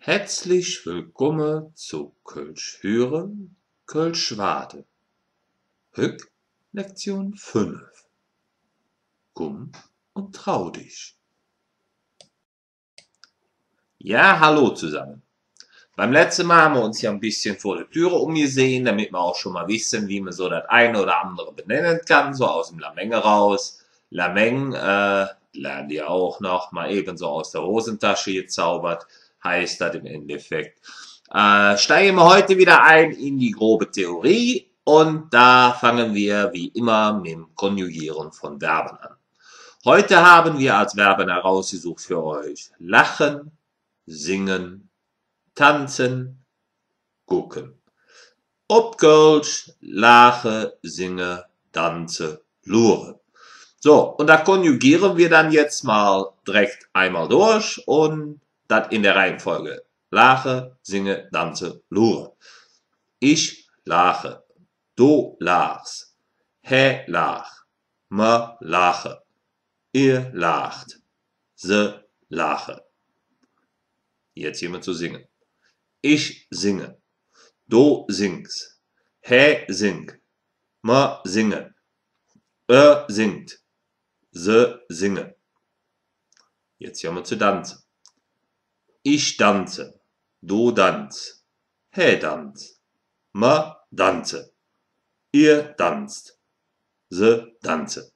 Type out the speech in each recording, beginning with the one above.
Herzlich willkommen zu Kölsch hören, Kölsch schwade. Hück, Lektion 5. Komm und trau dich. Ja, hallo zusammen. Beim letzten Mal haben wir uns ja ein bisschen vor der Türe umgesehen, damit wir auch schon mal wissen, wie man so das eine oder andere benennen kann, so aus dem Lameng raus. Lameng, lernen die auch noch mal eben so aus der Hosentasche gezaubert, heißt das im Endeffekt. Steigen wir heute wieder ein in die grobe Theorie und da fangen wir wie immer mit dem Konjugieren von Verben an. Heute haben wir als Verben herausgesucht für euch lachen, singen, tanzen, gucken. Op Kölsch, lache, singe, tanze, lure. So, und da konjugieren wir dann jetzt mal direkt einmal durch und das in der Reihenfolge. Lache, singe, tanze, lure. Ich lache. Du lachst. He lach. Me lache. Ihr lacht. Se lache. Jetzt jemand zu singen. Ich singe. Du singst. He singt. Me singe. Singt. Se singe. Jetzt jemand zu tanzen. Ich tanze. Du tanzt. He tanzt. Me tanze. Ihr tanzt. Se tanze.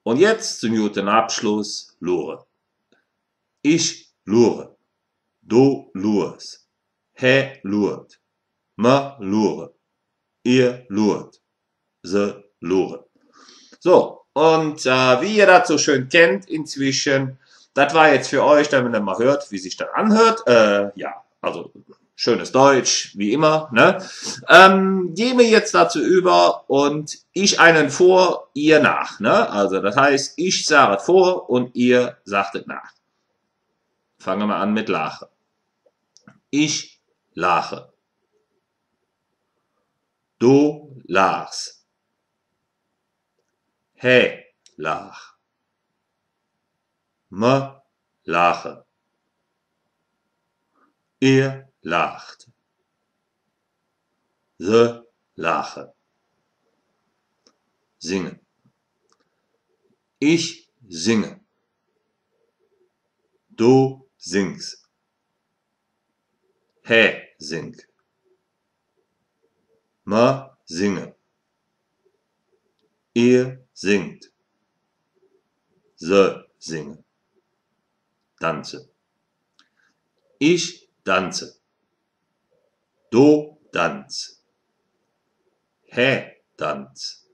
Und jetzt zum guten Abschluss lure. Ich lure. Du lurst. He lurt. Me lure. Ihr lurt. Se lure. So, und wie ihr das so schön kennt inzwischen, das war jetzt für euch, damit ihr mal hört, wie sich das anhört. Ja, also schönes Deutsch, wie immer. Ne? Gehen wir jetzt dazu über und ich einen vor, ihr nach. Ne? Also das heißt, ich sage es vor und ihr sagt es nach. Fangen wir an mit Lache. Ich lache. Du lachst. He lach. Me lache. Ihr lacht. Se lache. Singen. Ich singe. Du singst. He singt. Me singe. Ihr singt. Se singe. Tanze. Ich tanze. Du tanzt. He tanzt.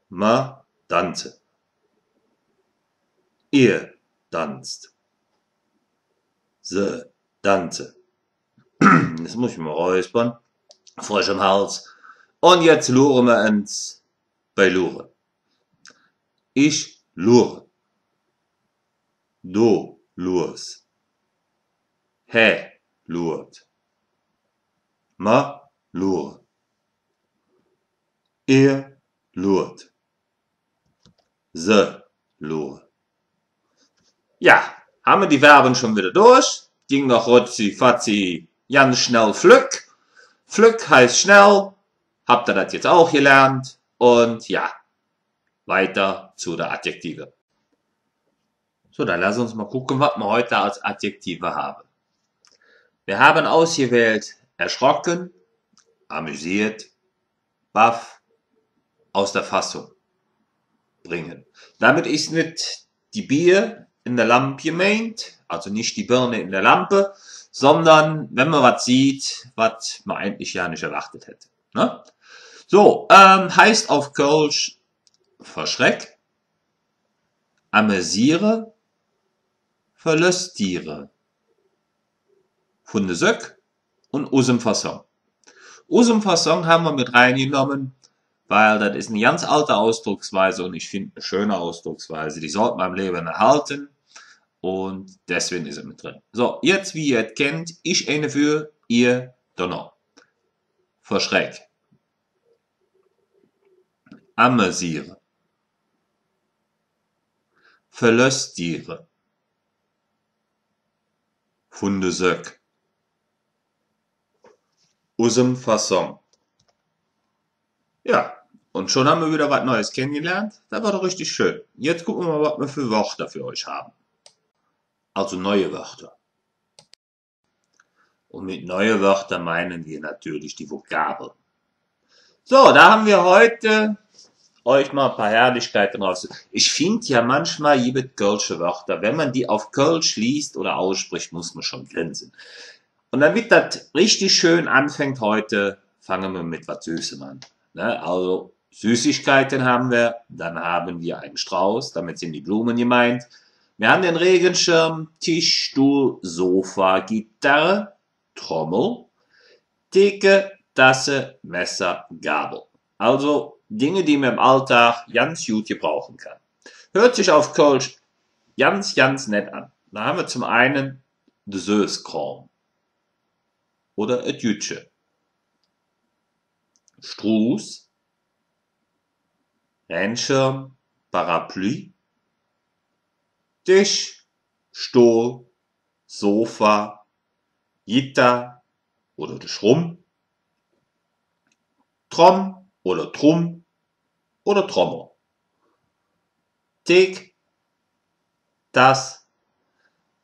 Me tanze. Ihr tanzt. Se tanze. Jetzt muss ich mal räuspern. Frisch im Hals. Und jetzt luren wir uns bei Lure. Ich lure. Du lurst. He lurt. Me lure. Ihr lurt. Se lure. Ja, haben wir die Verben schon wieder durch. Ging noch rutzi, fatzi, ganz schnell flück. Flück heißt schnell. Habt ihr das jetzt auch gelernt? Und ja, weiter zu der Adjektive. So, dann lass uns mal gucken, was wir heute als Adjektive haben. Wir haben ausgewählt erschrocken, amüsiert, baff, aus der Fassung bringen. Damit ist nicht die Bier in der Lampe gemeint, also nicht die Birne in der Lampe, sondern wenn man was sieht, was man eigentlich ja nicht erwartet hätte. Ne? So, heißt auf Kölsch verschreck, amüsiere, verlustiere. Von der Söck und aus dem Fasson. Aus dem Fasson haben wir mit reingenommen, weil das ist eine ganz alte Ausdrucksweise und ich finde eine schöne Ausdrucksweise. Die sollte man im Leben erhalten und deswegen ist es mit drin. So, jetzt wie ihr es kennt, ich eine für, ihr Donner. Verschreck. Amüsiere. Verlustiere. von de Söck. Usem Fasson. Ja, und schon haben wir wieder was Neues kennengelernt. Das war doch richtig schön. Jetzt gucken wir mal, was wir für Wörter für euch haben. Also neue Wörter. Und mit neue Wörter meinen wir natürlich die Vokabeln. So, da haben wir heute euch mal ein paar Herrlichkeiten raus. Ich finde ja manchmal jede kölsche Wörter, wenn man die auf Kölsch liest oder ausspricht, muss man schon grinsen. Und damit das richtig schön anfängt heute, fangen wir mit was Süßem an. Ne? Also Süßigkeiten haben wir, dann haben wir einen Strauß, damit sind die Blumen gemeint. Wir haben den Regenschirm, Tisch, Stuhl, Sofa, Gitarre, Trommel, Theke, Tasse, Messer, Gabel. Also Dinge, die man im Alltag ganz gut gebrauchen kann. Hört sich auf Kölsch ganz, ganz nett an. Da haben wir zum einen de Söskram oder et Jütsche. Struß, Regenschirm, Parapluie, Tisch, Stuhl, Sofa, Gitter oder de Schrumm, Trom oder Trumm oder Trommel. Thek, das,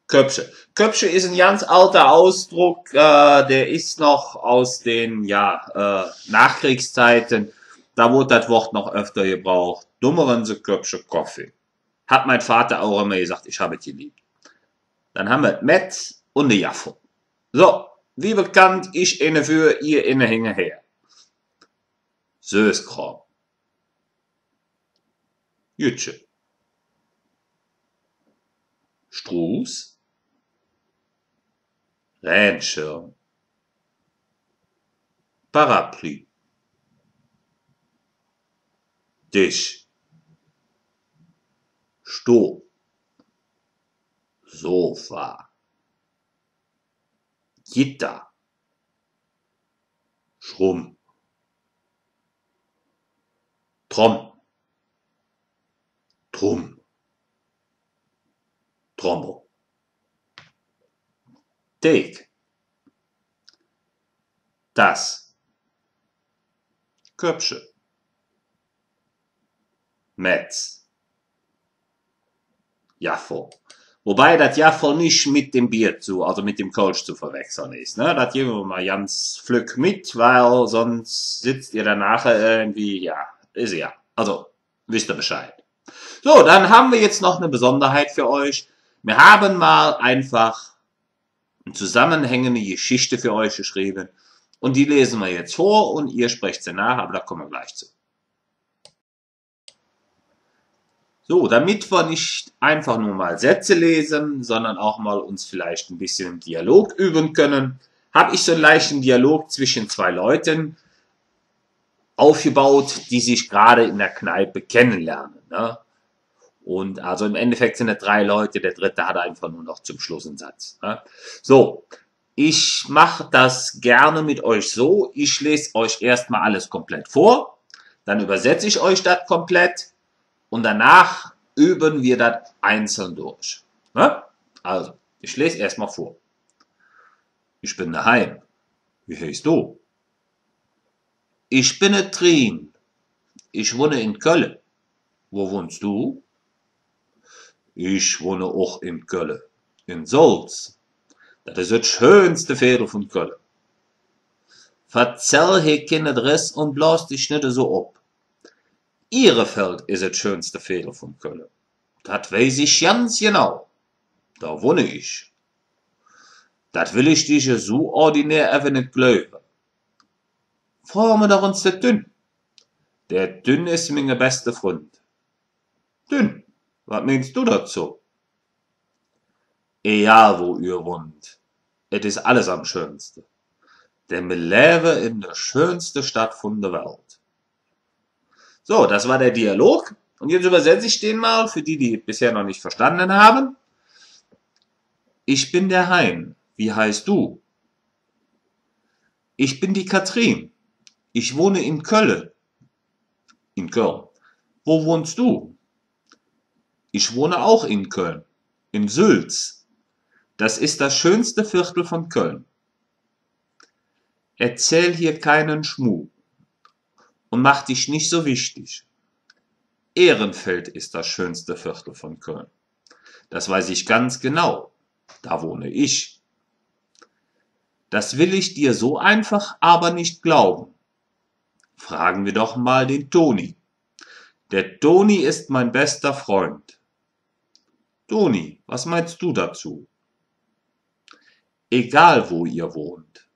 Köpsche. Köpsche ist ein ganz alter Ausdruck, der ist noch aus den Nachkriegszeiten. Da wurde das Wort noch öfter gebraucht. Dummeren sie Köpsche Kaffee. Hat mein Vater auch immer gesagt, ich habe es geliebt. Dann haben wir Metz und eine Jaffe. So, wie bekannt, ich inne für, ihr inne hinterher. Söskram. Jütsche. Struß. Regenschirm. Parapluie. Tisch. Stuhl. Sofa. Gitter. Schrumm. Tromm. Trumm. Trommel. Thek. Das. Köpsche. Metz. Jaffel. Wobei das Jaffel nicht mit dem Bier also mit dem Kölsch zu verwechseln ist. Ne? Das geben wir mal ganz flück mit, weil sonst sitzt ihr danach irgendwie, ist ja. Also, wisst ihr Bescheid. So, dann haben wir jetzt noch eine Besonderheit für euch. Wir haben mal einfach eine zusammenhängende Geschichte für euch geschrieben. Und die lesen wir jetzt vor und ihr sprecht sie nach, aber da kommen wir gleich zu. So, damit wir nicht einfach nur mal Sätze lesen, sondern auch mal uns vielleicht ein bisschen im Dialog üben können, habe ich so einen leichten Dialog zwischen zwei Leuten aufgebaut, die sich gerade in der Kneipe kennenlernen. Ne? Und also im Endeffekt sind es 3 Leute, der dritte hat einfach nur noch zum Schluss einen Satz. Ne? So, ich mache das gerne mit euch so, ich lese euch erstmal alles komplett vor, dann übersetze ich euch das komplett. Und danach üben wir das einzeln durch. Ne? Also, ich lese erstmal vor. Ich bin daheim. Wie heißt du? Ich bin a Trin. Ich wohne in Köln. Wo wohnst du? Ich wohne auch in Köln. In Solz. Das ist das schönste Viertel von Köln. Verzell hier kein Adress und blas dich nicht so ab. Ihrefeld ist das schönste Viertel von Köln. Das weiß ich ganz genau. Da wohne ich. Das will ich dir so ordinär even nicht glauben. Fragen wir doch uns der Dünn. Der Dünn ist meine beste Freund. Dünn, was meinst du dazu? Egal wo ihr wohnt, es ist alles am schönsten. Denn wir leben in der schönsten Stadt von der Welt. So, das war der Dialog. Und jetzt übersetze ich den mal für die, die bisher noch nicht verstanden haben. Ich bin der Hein. Wie heißt du? Ich bin die Katrin. Ich wohne in Köln. In Köln. Wo wohnst du? Ich wohne auch in Köln. In Sülz. Das ist das schönste Viertel von Köln. Erzähl hier keinen Schmuh und mach dich nicht so wichtig. Ehrenfeld ist das schönste Viertel von Köln. Das weiß ich ganz genau. Da wohne ich. Das will ich dir so einfach aber nicht glauben. Fragen wir doch mal den Toni. Der Toni ist mein bester Freund. Toni, was meinst du dazu? Egal wo ihr wohnt,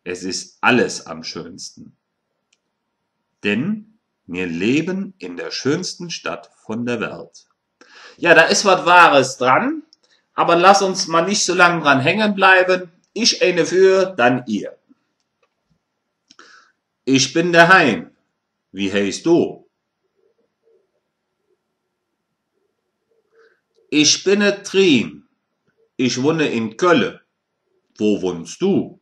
es ist alles am schönsten. Denn wir leben in der schönsten Stadt von der Welt. Ja, da ist was Wahres dran, aber lass uns mal nicht so lange dran hängen bleiben. Ich eine für, dann ihr. Ich bin der Hein. Wie heißt du? Ich bin der Trin. Ich wohne in Köln. Wo wohnst du?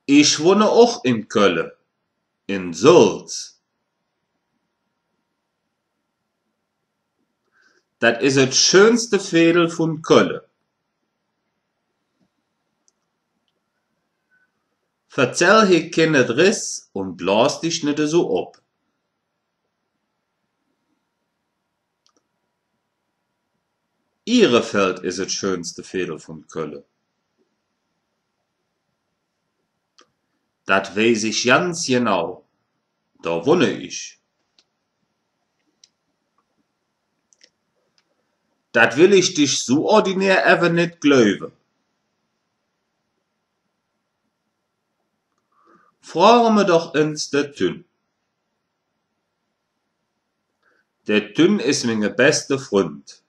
Ich wohne auch in Köln. In Sulz. Das ist das schönste Veedel von Köln. Verzähl hier keine Driss und blas dich nicht so ab. Ihrefeld ist das schönste Veedel von Köln. Dat weiß ich ganz genau. Da wohne ich. Dat will ich dich so ordinär even nicht glauben. Frage mir doch ins der Tünn. Der Tünn ist meine beste Freund.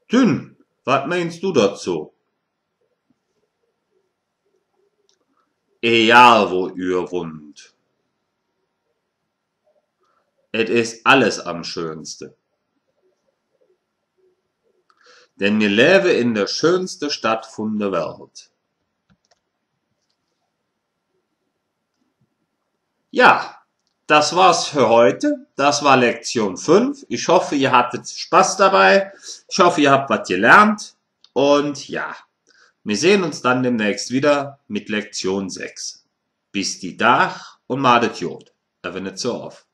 Tünn, was meinst du dazu? Egal wo ihr wohnt. Es ist alles am schönsten. Denn wir leben in der schönsten Stadt von der Welt. Ja, das war's für heute. Das war Lektion 5. Ich hoffe, ihr hattet Spaß dabei. Ich hoffe, ihr habt was gelernt. Und ja, wir sehen uns dann demnächst wieder mit Lektion 6. Bis die Tag und madet Jod. Even nicht so oft.